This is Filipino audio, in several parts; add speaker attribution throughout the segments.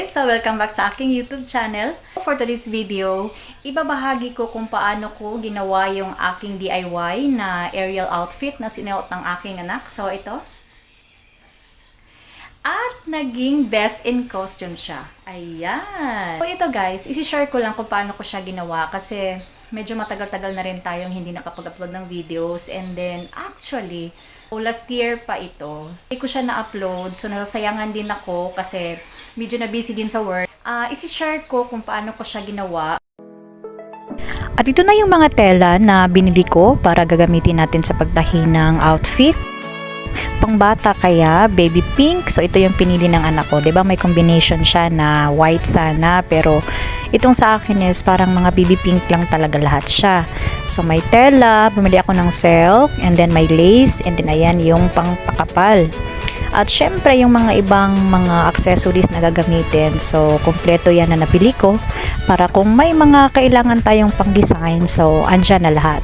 Speaker 1: guys! So, welcome back sa aking YouTube channel. For today's video, ibabahagi ko kung paano ko ginawa yung aking DIY na aerial outfit na sinuot ng aking anak. So, ito. At naging best in costume siya. Ayan! So, ito guys, isi-share ko lang kung paano ko siya ginawa kasi medyo matagal-tagal na rin tayong hindi nakapag-upload ng videos. And then, actually, last year pa ito. Hindi ko siya na-upload, so nasasayangan din ako kasi medyo na busy din sa work. Isi-share ko kung paano ko siya ginawa.
Speaker 2: At ito na yung mga tela na binili ko para gagamitin natin sa pagtahi ng outfit. Pangbata kaya, baby pink. So ito yung pinili ng anak ko. 'Di ba may combination siya na white sana, pero itong sa akin is parang mga baby pink lang talaga lahat siya. So may tela, bumili ako ng silk, and then may lace, and then ayan yung pangpakapal. At syempre yung mga ibang mga accessories na gagamitin. So kompleto yan na nabili ko para kung may mga kailangan tayong pang-design, so andyan na lahat.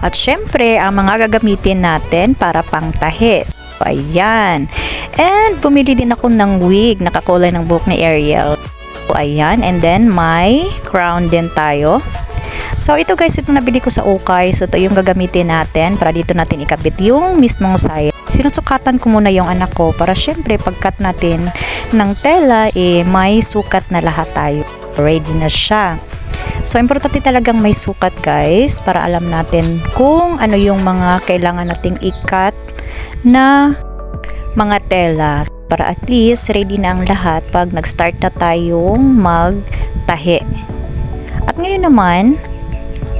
Speaker 2: At syempre, ang mga gagamitin natin para pangtahi. So, ayan. And bumili din ako ng wig na kakulay ng buhok ni Ariel. So, ayan. And then, may crown din tayo. So, ito guys, ito nabili ko sa ukay. So, ito yung gagamitin natin para dito natin ikabit yung mismong saya. Sinusukatan ko muna yung anak ko para syempre, pagkat natin ng tela, may sukat na lahat tayo. Ready na siya. So, importante talagang may sukat guys para alam natin kung ano yung mga kailangan nating ikat na mga tela para at least ready na ang lahat pag nag-start na tayong magtahi. At ngayon naman,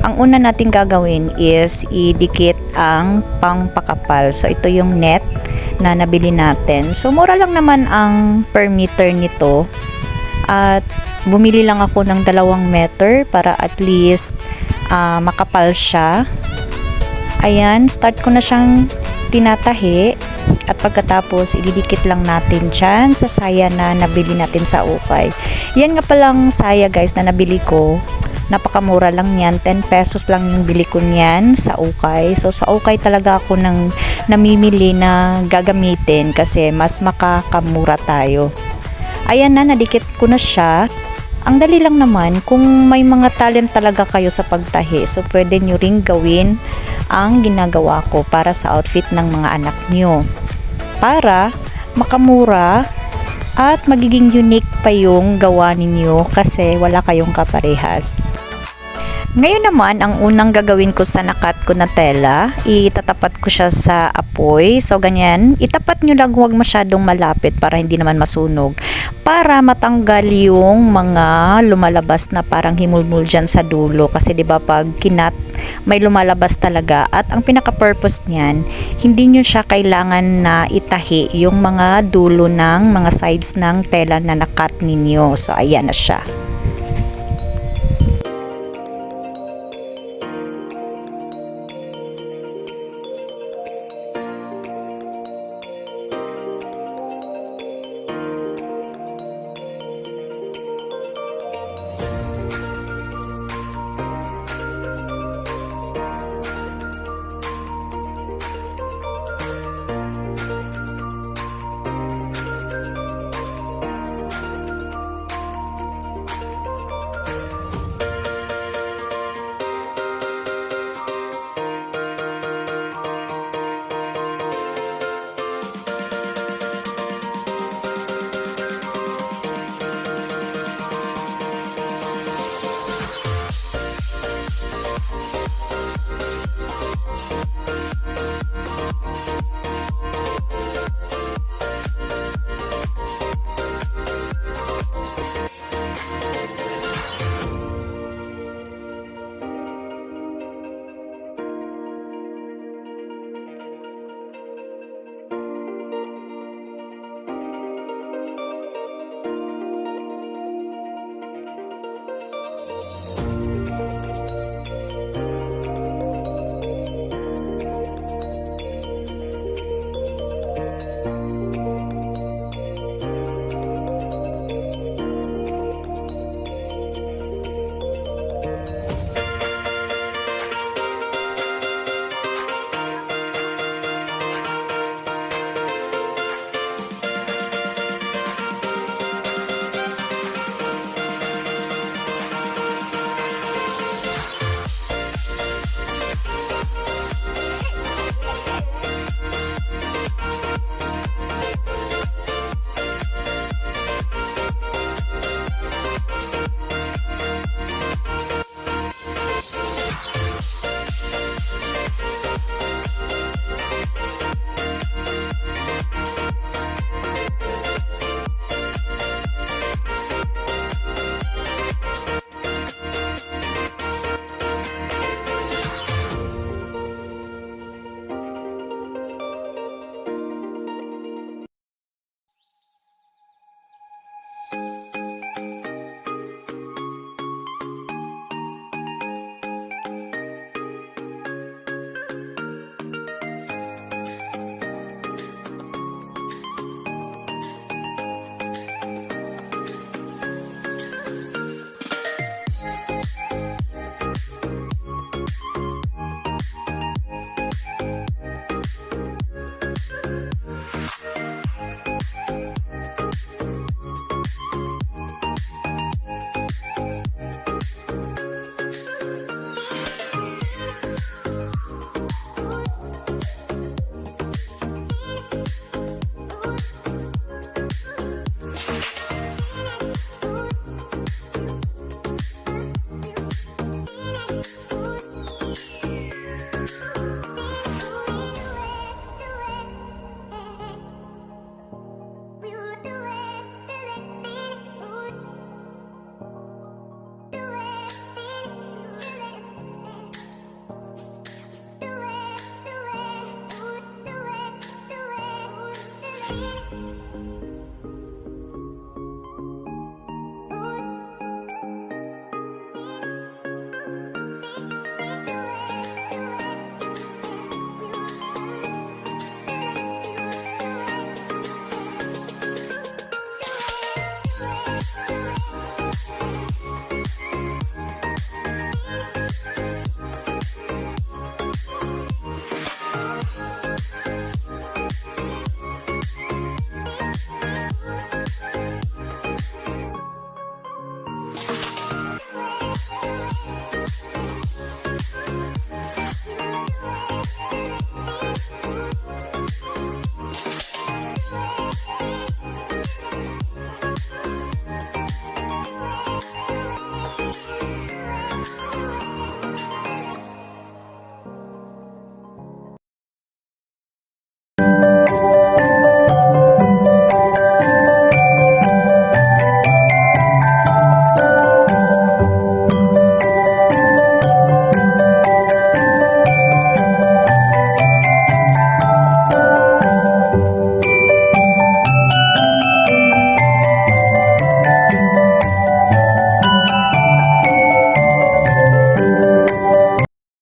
Speaker 2: ang una nating gagawin is idikit ang pangpakapal. So, ito yung net na nabili natin. So, mura lang naman ang per meter nito. At bumili lang ako ng 2 meter para at least makapal siya. Ayan, start ko na siyang tinatahi at pagkatapos ididikit lang natin dyan sa saya na nabili natin sa ukay. Yan nga palang saya guys na nabili ko. Napakamura lang yan, 10 pesos lang yung bili ko niyan sa ukay. So sa ukay talaga ako namimili na gagamitin kasi mas makakamura tayo. Ayan na, nadikit ko na siya. Ang dali lang naman, kung may mga talent talaga kayo sa pagtahi, so pwede nyo ring gawin ang ginagawa ko para sa outfit ng mga anak nyo. Para makamura at magiging unique pa yung gawa ninyo kasi wala kayong kaparehas. Ngayon naman, ang unang gagawin ko sa nakat ko na tela, itatapat ko siya sa apoy. So, ganyan. Itapat nyo lang, huwag masyadong malapit para hindi naman masunog. Para matanggal yung mga lumalabas na parang himulmul dyan sa dulo. Kasi 'di ba pag kinat, may lumalabas talaga. At ang pinaka-purpose niyan, hindi nyo siya kailangan na itahi yung mga dulo ng mga sides ng tela na nakat ninyo. So, ayan na siya.